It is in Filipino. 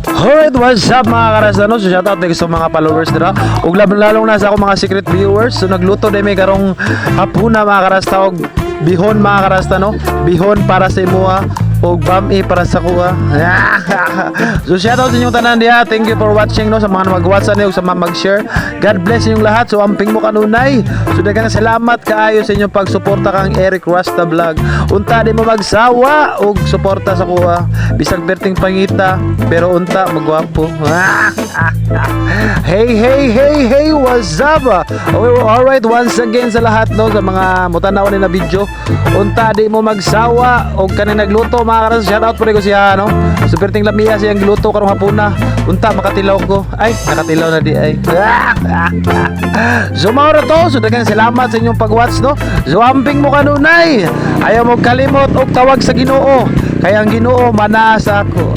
Alright, what's up mga karasta, no? So shoutout din sa mga followers dira. Ug lalong na sa akong mga secret viewers. So nagluto din may karong hapuna mga karasta og bihon mga karasta, no? Bihon para sa imuha og bami para sa kuha. So shoutout sa inyong tanan diha. Thank you for watching, no? Sa mga mag-watch ani ug sa mga mag-share. God bless inyong lahat. So amping mo kanunay. So daghang salamat kaayo sa inyong pagsuporta kang Eric Rasta Vlog. Unta di mo magsawa og suporta sa kuha. Bisag perting pangita pero unta magwapo. Hey, what's up? Alright, once again sa lahat, no, sa mga mutanaw ni na video. Unta di mo magsawa og kanang nagluto mga karas. Shoutout po rin ko siya, no. Super ting lamiya siyang gluto karong hapuna. Unta makatilaw ko. Ay, nakatilaw na di ay. So maura to, so daghang salamat sa inyong pag-watch, no. So amping mo kanunay. Ayaw mo kalimot og tawag sa Ginoo. Kaya ang Ginoo manasa ako.